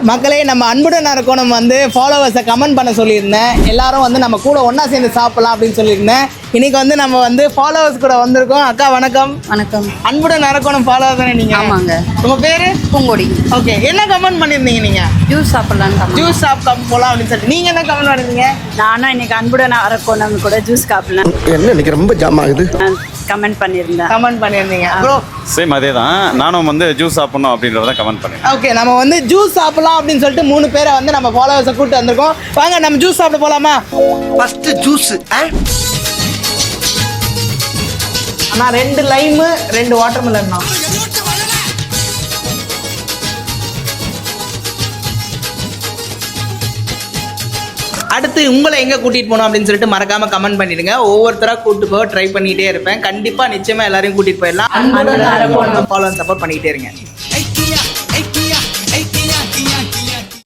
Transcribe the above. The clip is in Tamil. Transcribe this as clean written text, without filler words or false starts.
மக்களே, நம்ம அன்புடன் அரக்கோணம் வந்து ஃபாலோவர்ஸை கமெண்ட் பண்ண சொல்லியிருந்தேன். எல்லாரும் வந்து நம்ம கூட ஒன்றா சேர்ந்து சாப்பிடலாம் அப்படின்னு சொல்லியிருந்தேன். இன்னைக்கு வந்து நம்ம வந்து ஃபாலோவர்ஸ் கூட வந்திருக்கோம். அக்கா வணக்கம். வணக்கம். அன்புடன் அரக்கோணம் ஃபாலோவர் தானே நீங்கள்? ஆமாங்க. உங்கள் பேர்? பூங்கொடி. ஓகே, என்ன கமெண்ட் பண்ணியிருந்தீங்க நீங்கள்? ஜூஸ் சாப்பிட்லான்னு. ஜூஸ் சாப்பிட போகலாம் அப்படின்னு சொல்லிட்டு நீங்கள் என்ன கமெண்ட் பண்ணிருந்தீங்க? நானும் இன்னைக்கு அன்புடன் அரக்கோணம் கூட ஜூஸ் சாப்பிடலாம் என்ன இன்னைக்கு ரொம்ப ஜாம் ஆகுது. கமெண்ட் பண்ணியிருந்தேன். கமெண்ட் பண்ணியிருந்தீங்க ப்ரோ. சேம் அதே தான், நானும் வந்து ஜூஸ் சாப்பிடணும் அப்படின்றத கமெண்ட் பண்ணேன். ஓகே, நம்ம வந்து ஜூஸ் சாப்பிடலாம் அப்படின்னு சொல்லிட்டு 3 பேரை வந்து நம்ம ஃபாலோவர்ஸை கூப்பிட்டு வந்திருக்கோம். வாங்க நம்ம ஜூஸ் சாப்பிட போகலாமா? First juice. அண்ணா 2 லைமு 2 வாட்டர்மெலன். அடுத்து உங்களை எங்கே கூட்டிகிட்டு போகணும் அப்படின்னு சொல்லிட்டு மறக்காமல் கமெண்ட் பண்ணிடுங்க. ஒவ்வொருத்தராக கூப்பிட்டு போக ட்ரை பண்ணிகிட்டே இருப்பேன். கண்டிப்பாக நிச்சயமாக எல்லாரையும் கூட்டிகிட்டு போயிடலாம். ஃபாலோ சப்போர்ட் பண்ணிக்கிட்டே இருங்க.